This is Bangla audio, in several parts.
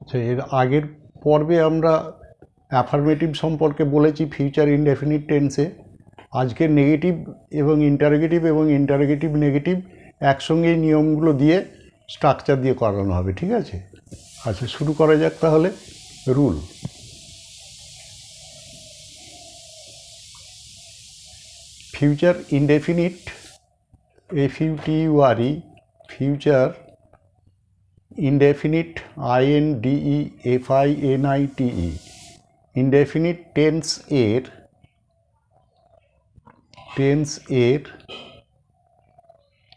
আচ্ছা, এর আগের পর্বে আমরা অ্যাফার্মেটিভ সম্পর্কে বলেছি ফিউচার ইনডেফিনিট টেন্সে। আজকে নেগেটিভ এবং ইন্টারোগেটিভ নেগেটিভ একসঙ্গেই নিয়মগুলো দিয়ে স্ট্রাকচার দিয়ে করানো হবে, ঠিক আছে? আচ্ছা, শুরু করা যাক তাহলে। Rule: future indefinite, FUTURE, future indefinite, INDEFINITE, indefinite tense এর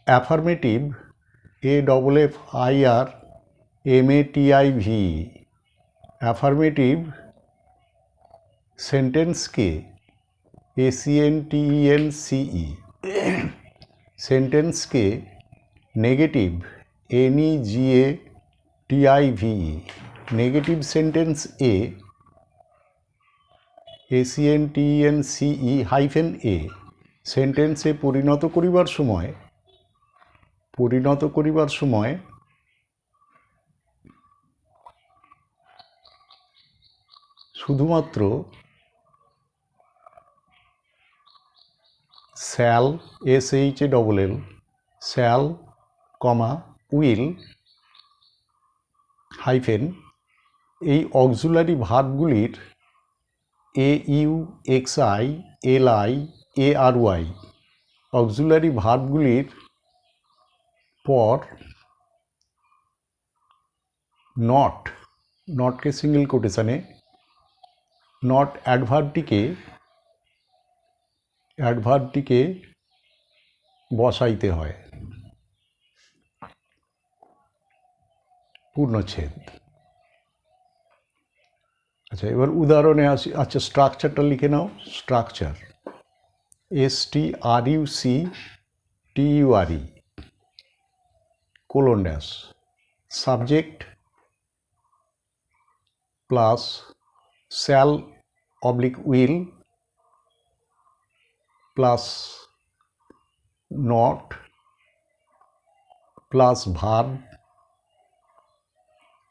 অ্যাফার্মেটিভ AFFIRMATIV, অ্যাফার্মেটিভ সেন্টেন্সকে SENTENCE, সেন্টেন্সকে negative NEGATIVE, negative sentence SENTENCE-A সেন্টেন্সে পরিণত করিবার সময় শুধুমাত্র shall, SHALL, shall, will, hyphen, এই অক্সিলারি ভার্বগুলির AUXI, LI, ARY অক্সিলারি ভার্বগুলির পর নটকে সিঙ্গেল কোটেশনে, নট অ্যাডভার্বটিকে বসাইতে হয়। পূর্ণচ্ছেদ। আচ্ছা, এবার উদাহরণে আসি। আচ্ছা, স্ট্রাকচারটা লিখে নাও। Structure: STRUCTURE, colon dash, subject plus shall oblique will plus not plus verb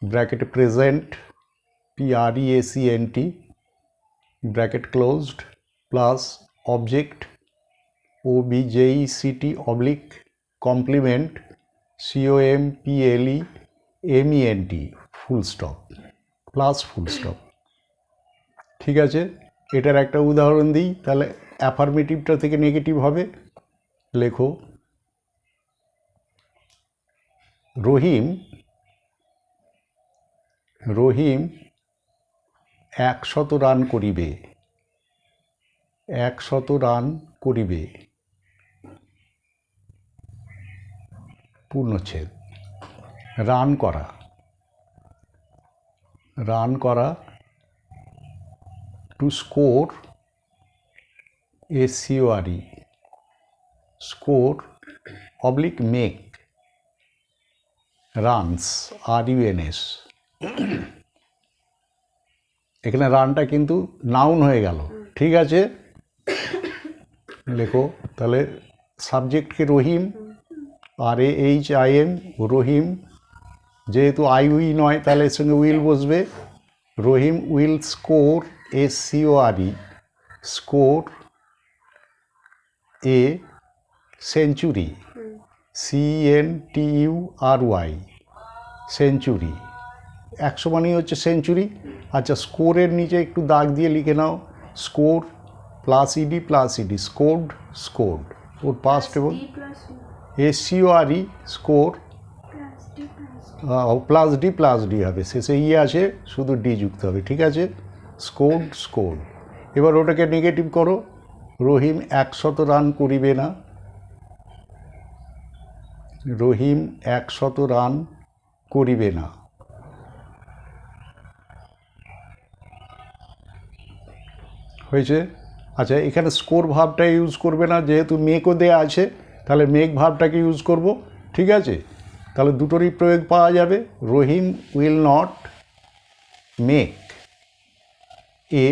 ব্র্যাকেটে present PRESENT bracket closed plus object OBJECT oblique complement COMPLEMENT full stop plus full stop. ঠিক আছে, এটার একটা উদাহরণ দিই, তাহলে অ্যাফার্মেটিভটা থেকে নেগেটিভ হবে। লেখো: রহিম 100 রান করিবে। 100 রান করিবে, পূর্ণচ্ছেদ। রান করা, to score, SCORE, score oblique make, runs, RUNS। এখানে রানটা কিন্তু নাউন হয়ে গেল, ঠিক আছে? লেখো তাহলে সাবজেক্টকে রহিম, RAHIM, রহিম, যেহেতু উই নয় তাহলে এর সঙ্গে উইল বসবে। রহিম will score, SCORE, score A century, CENTURY, century. 100 মানেই হচ্ছে সেঞ্চুরি। আচ্ছা, স্কোরের নিচে একটু দাগ দিয়ে লিখে নাও স্কোর প্লাস ED, স্কোর্ড, ওর পাস্ট এবং SCORE, স্কোর প্লাস ডি হবে, শেষে আছে, শুধু ডি যুক্ত হবে, ঠিক আছে? স্কোর্ড। এবার ওটাকে নেগেটিভ করো। রহিম 100 রান করিবে না। রহিম 100 রান করিবে না। হয়েছে? আচ্ছা, এখানে স্কোর ভাবটা ইউজ করবে না, যেহেতু মেকও দেয়া আছে, তাহলে মেক ভাবটাকে ইউজ করব, ঠিক আছে? তাহলে দুটোরই প্রয়োগ পাওয়া যাবে। Rahim will not make a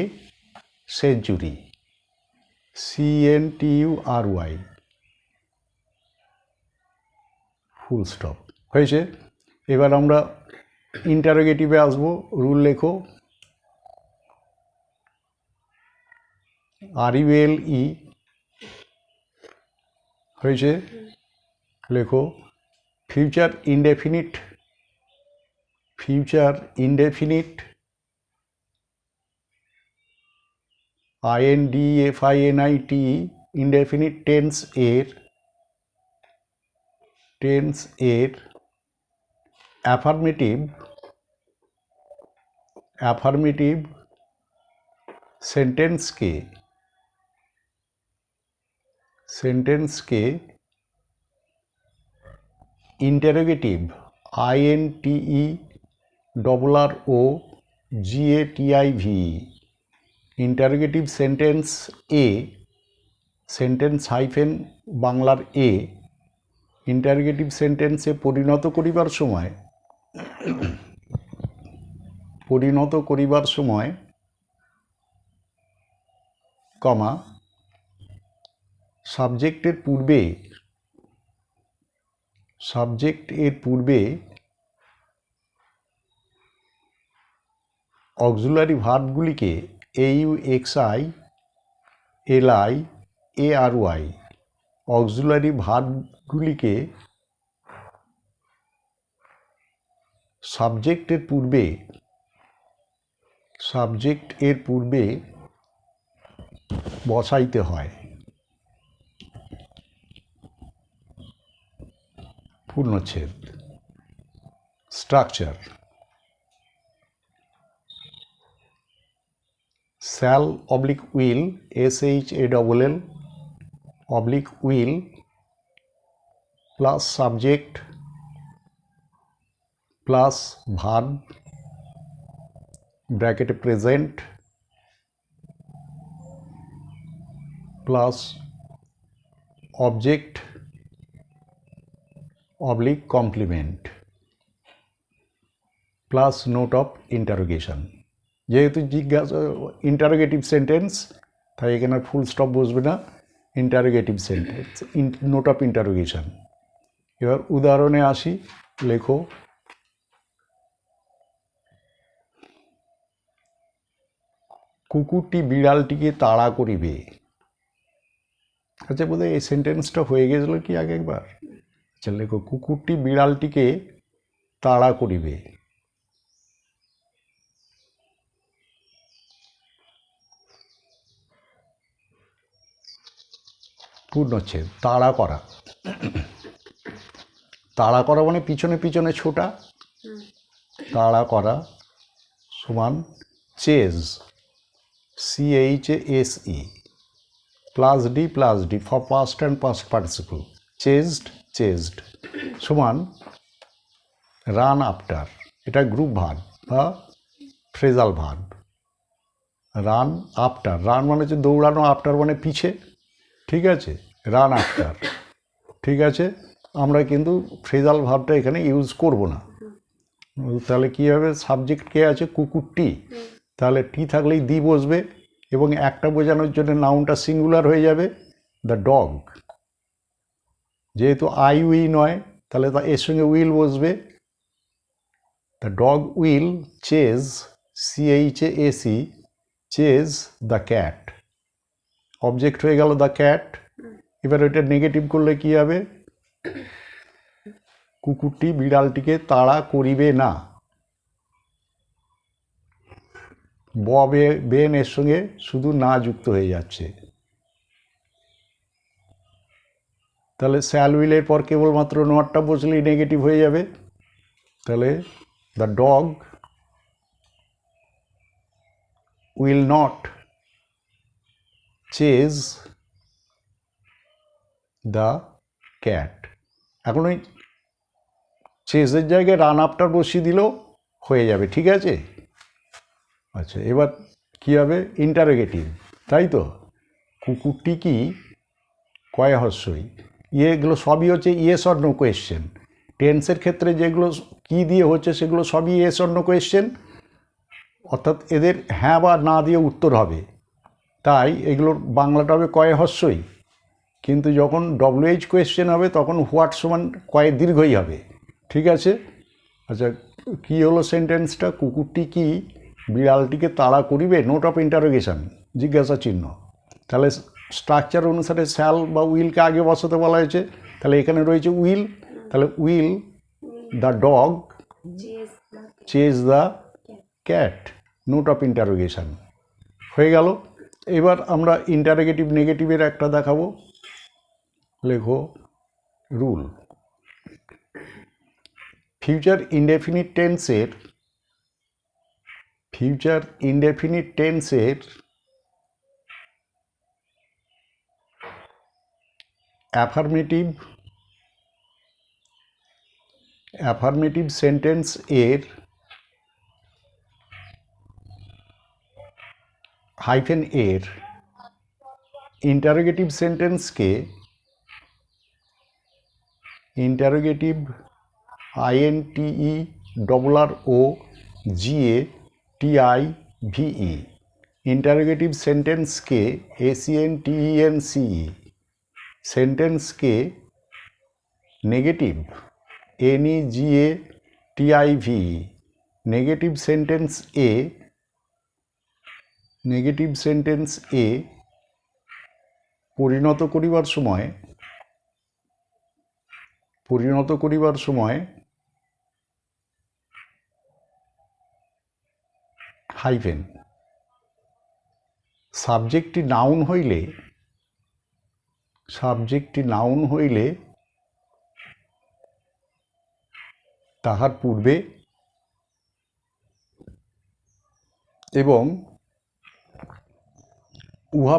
century, CENTURY, full stop. হয়েছে? এবার আমরা ইন্টারোগেটিভে আসবো, রুল লেখো, RULE হয়েছে, লেখো future indefinite, future indefinite INDEFINIT indefinite tense এর অ্যাফার্মেটিভ সেন্টেন্সকে ইন্টারোগেটিভ INTERROGATIV ইন্টারোগেটিভ সেন্টেন্স এ, সেন্টেন্স হাইফেন বাংলার এ, ইন্টারোগেটিভ সেন্টেন্সে পরিণত করিবার সময় কমা সাবজেক্টের পূর্বে অক্সিলারি ভার্বগুলিকে AUXI LI ARY অক্সিলারি ভার্বগুলিকে সাবজেক্টের পূর্বে বসাইতে হয়। পূর্ণচ্ছেদ। Structure shall oblique will SHALL oblique will plus subject plus verb bracket present plus object oblique complement plus note of interrogation। যেহেতু জিজ্ঞাসা ইন্টারোগেটিভ সেন্টেন্স, তাই এখানে ফুল স্টপ বসবে না, interrogative sentence, note of interrogation. এবার উদাহরণে আসি, লেখো কুকুরটি বিড়ালটিকে তাড়া করিবে। আচ্ছা, বোধহয় এই সেন্টেন্সটা হয়ে গেছিল কি আগে একবার? আচ্ছা, লেখো কুকুরটি বিড়ালটিকে তাড়া করিবে। পূর্ণচ্ছেদ। তাড়া করা, তাড়া করা মানে পিছনে পিছনে ছোটা, তাড়া করা সমান chase CHASE plus D for past and past participle, chased সমান রান আফটার, এটা গ্রুপ ভার্ব বা phrasal verb. Run after, run মানে হচ্ছে দৌড়ানো, আফটার মানে পিছে, ঠিক আছে, রান আফটার, ঠিক আছে। আমরা কিন্তু ফ্রেজাল ভার্বটা এখানে ইউজ করব না। তাহলে কী হবে, সাবজেক্ট কে আছে, কুকুরটি, তাহলে টি থাকলেই দি বসবে এবং একটা বোঝানোর জন্য নাউনটা সিঙ্গুলার হয়ে যাবে, দ্য ডগ। যেহেতু উই নয়, তাহলে এর সঙ্গে উইল বসবে, the dog will chase CHASE chase the cat. Object হয়ে গেল দ্য ক্যাট। এবার এটা নেগেটিভ করলে কি হবে, কুকুরটি বিড়ালটিকে তাড়া করিবে না। বেন এর সঙ্গে শুধু না যুক্ত হয়ে যাচ্ছে, তাহলে শ্যাল উইলের পর কেবলমাত্র নটটা বসলেই নেগেটিভ হয়ে যাবে। তাহলে the dog will not chase the cat. এখন ওই চেজের জায়গায় রান আফটার বসিয়ে দিলেও হয়ে যাবে, ঠিক আছে। আচ্ছা, এবার কী হবে, ইন্টারোগেটিভ, তাই তো। কুকুরটি কি কয় হর্ষই, এগুলো সবই হচ্ছে ইয়েস অর নো কোয়েশ্চেন। টেন্সের ক্ষেত্রে যেগুলো কি দিয়ে হচ্ছে সেগুলো সবই ইয়েস অর নো কোয়েশ্চেন, অর্থাৎ এদের হ্যাঁ বা না দিয়ে উত্তর হবে। তাই এগুলোর বাংলাটা হবে কয় হর্ষই, কিন্তু যখন WH কোয়েশ্চেন হবে তখন হোয়াট সমান কয় দীর্ঘই হবে, ঠিক আছে। আচ্ছা, কি হলো সেন্টেন্সটা? কুকুরটি কি বিড়ালটিকে তাড়া করিবে? নোট অফ ইন্টারোগেশন, জিজ্ঞাসা চিহ্ন। তাহলে স্ট্রাকচার অনুসারে শ্যাল বা উইলকে আগে বসাতে বলা হয়েছে, তাহলে এখানে রয়েছে উইল, তাহলে will the dog chase the cat, note of interrogation হয়ে গেল। এবার আমরা ইন্টারোগেটিভ নেগেটিভের একটা দেখাবো। লেখো রুল। ফিউচার ইনডেফিনিট টেন্সের অ্যাফার্মেটিভ সেন্টেন্স এর হাইফেন এর ইন্টারোগেটিভ সেন্টেন্সকে ইন্টারোগেটিভ INTERROGATIVE ইন্টারোগেটিভ সেন্টেন্সকে ACNTENCE সেন্টেন্সকে নেগেটিভ NEGATIVE নেগেটিভ সেন্টেন্স এ পরিণত করিবার সময় হাইফেন। সাবজেক্টটি নাউন হইলে তাহার পূর্বে এবং উহা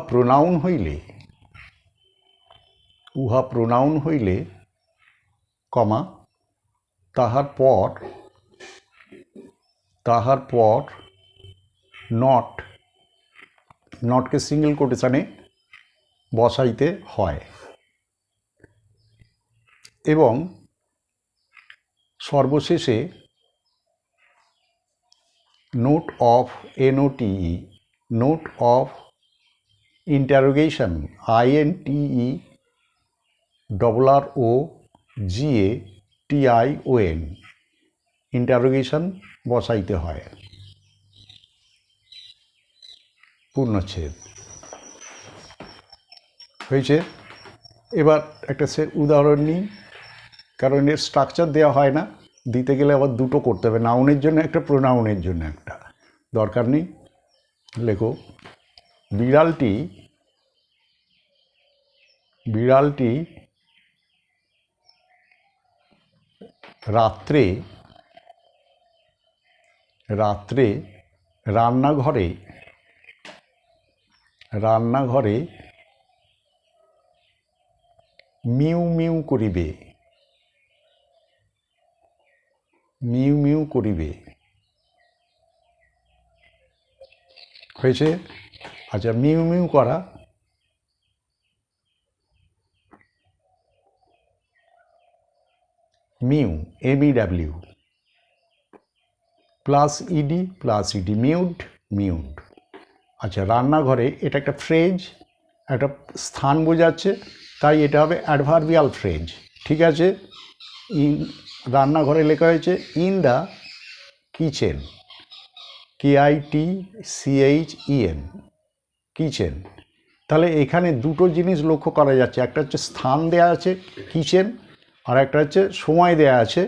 প্রোনাউন হইলে কমা তাহার পর নটকে সিঙ্গেল কোটেশনে বসাইতে হয় এবং সর্বশেষে note of interrogation INTERROGATION interrogation বসাইতে হয়। পূর্ণচ্ছেদ হয়েছে। এবার একটা উদাহরণ নিই, কারণ এর স্ট্রাকচার দেওয়া হয় না, দিতে গেলে আবার দুটো করতে হবে, নাউনের জন্য একটা, প্রোনাউনের জন্য একটা, দরকার নেই। লেখো বিড়ালটি রাত্রে রান্নাঘরে মিউ মিউ করিবে হয়েছে। আচ্ছা, মিউ মিউ করা মিউ MEW প্লাস ইডি মিউড। আচ্ছা, রান্নাঘরে এটা একটা ফ্রেজ, একটা স্থান বোঝাচ্ছে, তাই এটা হবে অ্যাডভার্বিয়াল ফ্রেজ। ঠিক আছে, রান্নাঘরে লেখা হয়েছে in the kitchen, KITCHEN kitchen. তাহলে এখানে দুটো জিনিস লক্ষ্য করা যাচ্ছে, একটা হচ্ছে স্থান দেয়া আছে কিচেন, আর একটা হচ্ছে সময় দেয়া আছে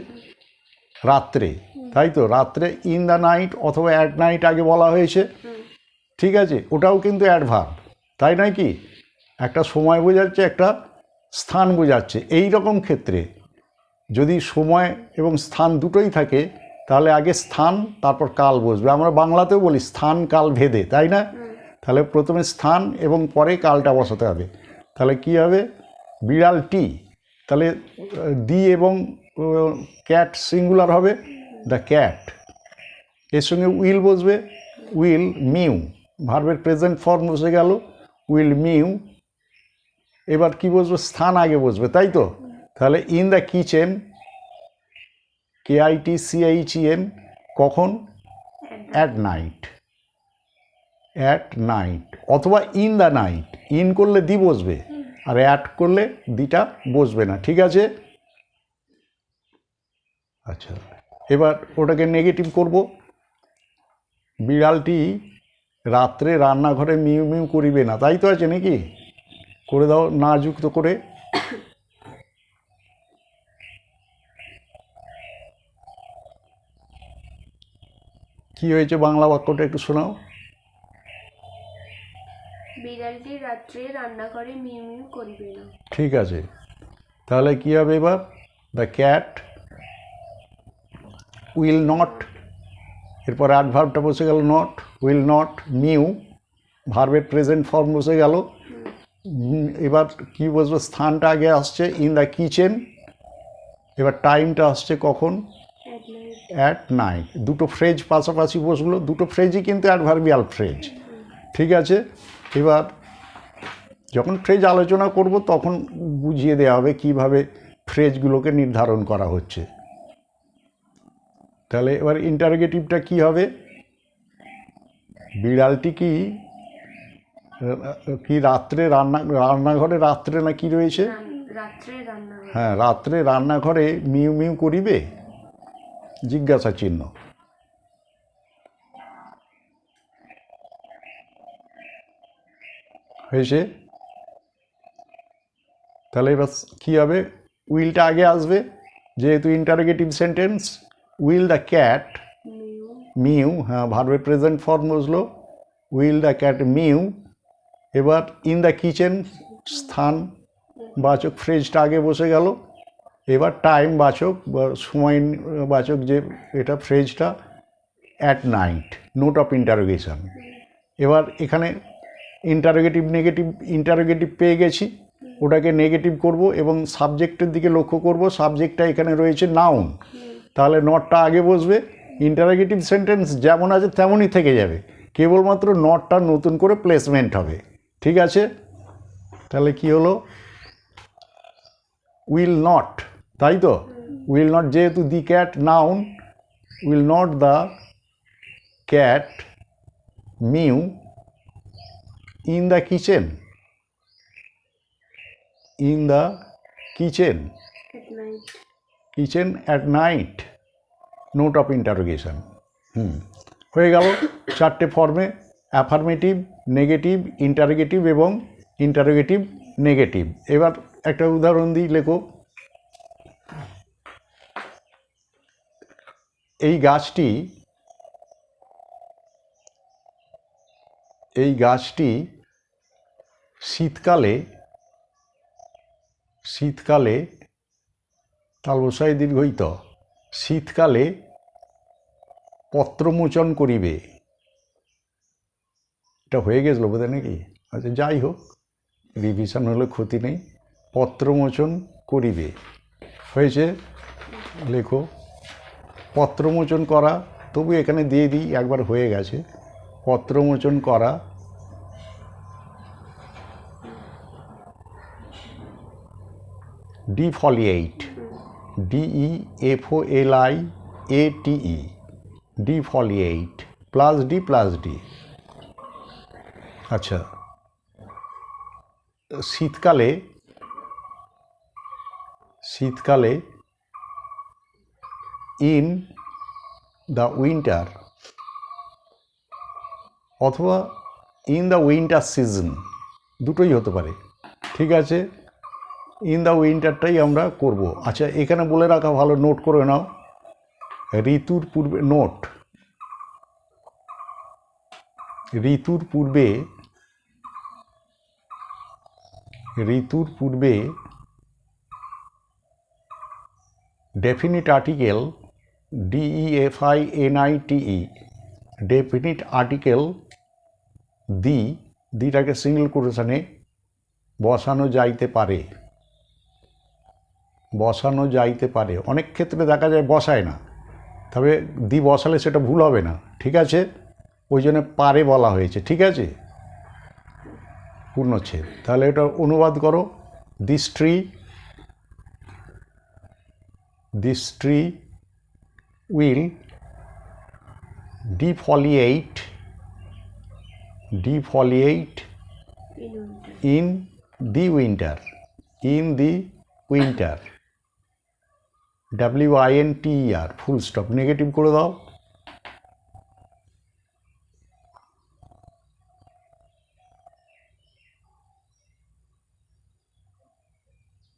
রাত্রে, তাই তো? রাত্রে ইন দ্য নাইট অথবা অ্যাট নাইট আগে বলা হয়েছে, ঠিক আছে, ওটাও কিন্তু অ্যাডভার্ব, তাই নয় কি? একটা সময় বোঝাচ্ছে, একটা স্থান বোঝাচ্ছে। এই রকম ক্ষেত্রে যদি সময় এবং স্থান দুটোই থাকে, তাহলে আগে স্থান তারপর কাল বসবে। আমরা বাংলাতেও বলি স্থান কাল ভেদে, তাই না? তাহলে প্রথমে স্থান এবং পরে কালটা বসাতে হবে। তাহলে কি হবে? বিড়ালটি, তাহলে দি এবং ক্যাট সিঙ্গুলার হবে, দ্য ক্যাট। এর সঙ্গে উইল বসবে, উইল মিউ, ভার্বের প্রেজেন্ট ফর্ম বসে গেল, উইল মিউ। এবার কি বসবে? স্থান আগে বসবে, তাই তো? তাহলে ইন দ্য কিচেন, KITCHEN, কখন? অ্যাট নাইট অথবা ইন দ্য নাইট। ইন করলে দি বসবে, আর অ্যাট করলে দিটা বসবে না, ঠিক আছে? আচ্ছা, এবার ওটাকে নেগেটিভ করব। বিড়ালটি রাত্রে রান্নাঘরে মিউ মিউ করিবে না, তাই তো আছে নাকি? করে দাও না যুক্ত করে। কি হয়েছে বাংলা বাক্যটা একটু শোনাও। বিড়ালটি রাত্রে রান্নাঘরে মিউ মিউ করিবে না। ঠিক আছে, তাহলে কি হবে এবার? দ্য ক্যাট উইল নট, এরপর অ্যাডভার্বটা বসে গেল নট, উইল নট, মিউ ভার্বের প্রেজেন্ট ফর্ম বসে গেল। এবার কি বসবে? স্থানটা আগে আসছে ইন দ্য কিচেন, এবার টাইমটা আসছে কখন? At night. দুটো ফ্রেজ পাশাপাশি বসলো, দুটো ফ্রেজই কিন্তু অ্যাডভার্বিয়াল ফ্রেজ। ঠিক আছে, এবার যখন ফ্রেজ আলোচনা করব তখন বুঝিয়ে দেওয়া হবে কীভাবে ফ্রেজগুলোকে নির্ধারণ করা হচ্ছে। তাহলে এবার ইন্টারোগেটিভটা কি হবে? বিড়ালটি কি রাত্রে রান্নাঘরে রাত্রে না কি রয়েছে? হ্যাঁ, রাত্রে রান্নাঘরে মিউ মিউ করিবে? জিজ্ঞাসা চিহ্ন। হয়েছে? তাহলে এবার কী হবে? উইলটা আগে আসবে, যেহেতু interrogative sentence. Will the cat mu, হ্যাঁ ভার্বের প্রেজেন্ট ফর্ম বসলো, উইল দ্য ক্যাট মিউ। এবার ইন দ্য কিচেন স্থান বাচক ফ্রেজটা আগে বসে গেল। এবার টাইম বাচক বা সময় বাচক যে এটা ফ্রেজটা at night, note of interrogation. এবার এখানে ইন্টারোগেটিভ পেয়ে গেছি, ওটাকে নেগেটিভ করব এবং সাবজেক্টের দিকে লক্ষ্য করব। সাবজেক্টটা এখানে রয়েছে নাউন, তাহলে নটটা আগে বসবে। ইন্টারোগেটিভ সেন্টেন্স যেমন আছে তেমনই থেকে যাবে, কেবলমাত্র নটটা নতুন করে প্লেসমেন্ট হবে। ঠিক আছে, তাহলে কি হলো? উইল নট, তাই তো? উইল নট, যেহেতু the cat noun, will not the cat mu in the kitchen, in the kitchen, kitchen at night, note of interrogation. হয়ে গেল চারটে ফর্মে: অ্যাফার্মেটিভ, নেগেটিভ, ইন্টারোগেটিভ এবং ইন্টারোগেটিভ নেগেটিভ। এবার একটা উদাহরণ দিই, লেখো। এই গাছটি শীতকালে তালবসায় দীর্ঘইত, শীতকালে পত্রমোচন করিবে। এটা হয়ে গেছিল বোধহয় নাকি? আচ্ছা, যাই হোক, রিভিশন হলে ক্ষতি নেই। পত্রমোচন করিবে হয়েছে, লেখো। পত্রমোচন করা, তবু এখানে দিয়ে দিই, একবার হয়ে গেছে। পত্রমোচন করা, ডিফলিয়েট, DEFOLIATE, ডিফলিয়েট, +D+D। আচ্ছা, শীতকালে ইন দ্য উইন্টার অথবা ইন দ্য উইন্টার সিজন, দুটোই হতে পারে। ঠিক আছে, ইন দ্য উইন্টারটাই আমরা করব। আচ্ছা, এখানে বলে রাখা ভালো, নোট করে নাও। ঋতুর পূর্বে, নোট, ঋতুর পূর্বে definite article, DEFINITE, definite article দিটাকে সিঙ্গেল কোটেশনে বসানো যাইতে পারে। অনেক ক্ষেত্রে দেখা যায় বসায় না, তবে বসালে সেটা ভুল হবে না। ঠিক আছে, ওই জন্য পারে বলা হয়েছে। ঠিক আছে, পূর্ণচ্ছেদ। তাহলে এটা অনুবাদ করো। This tree will defoliate in the winter, WINTER, full stop, negative করে দাও।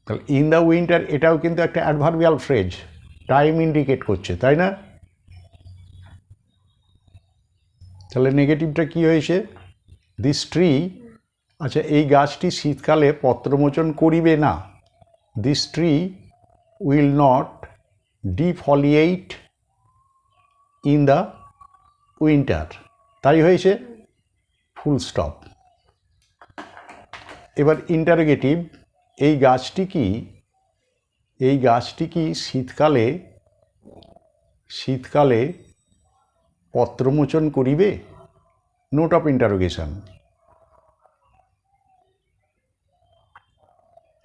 তাহলে ইন দ্য উইন্টার এটাও কিন্তু একটা অ্যাডভার্বিয়াল ফ্রেজ, টাইম ইন্ডিকেট করছে, তাই না? তাহলে নেগেটিভটা কি হয়েছে? দিস ট্রি, আচ্ছা এই গাছটি শীতকালে পত্রমোচন করিবে না। This tree will not defoliate in the winter, তাই হয়েছে, ফুল স্টপ। এবার ইন্টারোগেটিভ, এই গাছটি কি শীতকালে পত্রমোচন করিবে? নোট অফ ইন্টারোগেশন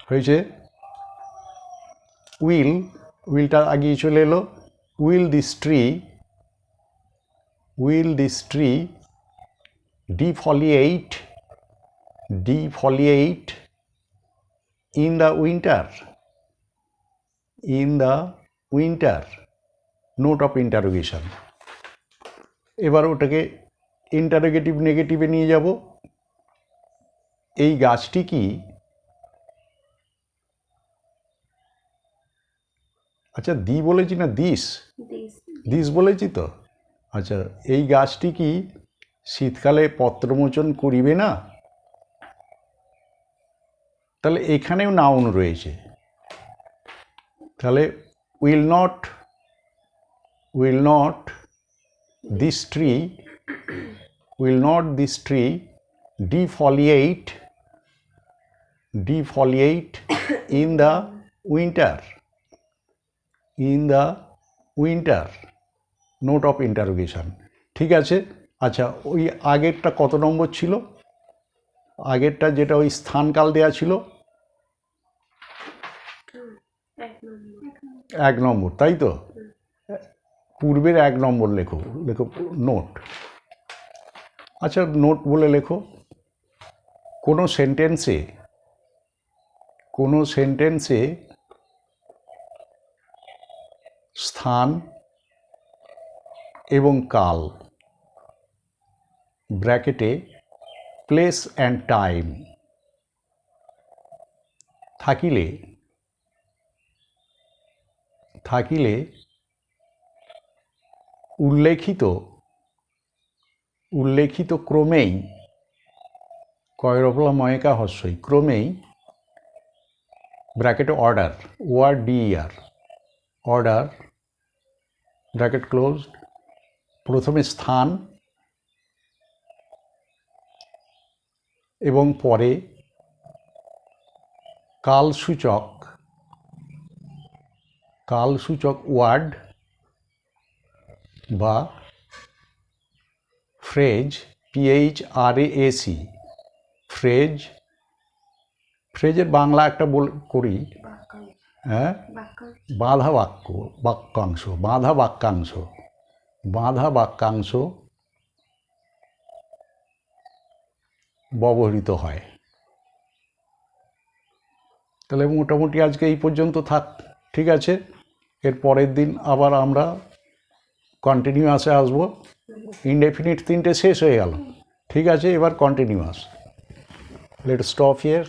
হয়েছে। উইলটা আগিয়ে চলে এলো। Will this tree defoliate in the winter, note of interrogation. এবার ওটাকে ইন্টারোগেটিভ নেগেটিভে নিয়ে যাব। এই গাছটি কি, আচ্ছা দি বলেছি না দিস বলেছি তো, আচ্ছা এই গাছটি কি শীতকালে পত্রমোচন করিবে না? তাহলে এখানেও নাউন রয়েছে, তাহলে will not this tree defoliate in the winter, note of interrogation. ঠিক আছে। আচ্ছা ওই আগেরটা কত নম্বর ছিল? আগেরটা যেটা ওই স্থানকাল দেয়া ছিল 1 নম্বর, তাই তো? পূর্বের 1 নম্বর লেখো নোট। আচ্ছা নোট বলে লেখো, কোনো সেন্টেন্সে স্থান এবং কাল ব্র্যাকেটে প্লেস অ্যান্ড টাইম থাকিলে উল্লেখিত ক্রমেই, কয়রফলা ময়কা হস্যই, ক্রমেই ব্র্যাকেটে অর্ডার ব্র্যাকেট ক্লোজড, প্রথমে স্থান এবং পরে কালসূচক ওয়ার্ড বা ফ্রেজ, PHRAC, ফ্রেজের বাংলা একটা করি, হ্যাঁ, বাঁধা বাক্যাংশ ব্যবহৃত হয়। তাহলে মোটামুটি আজকে এই পর্যন্ত থাক, ঠিক আছে? এর পরের দিন আবার আমরা কন্টিনিউয়াসে আসবো। ইনডেফিনিট 3টে শেষ হয়ে গেল, ঠিক আছে? এবার কন্টিনিউয়াস। Let's stop here.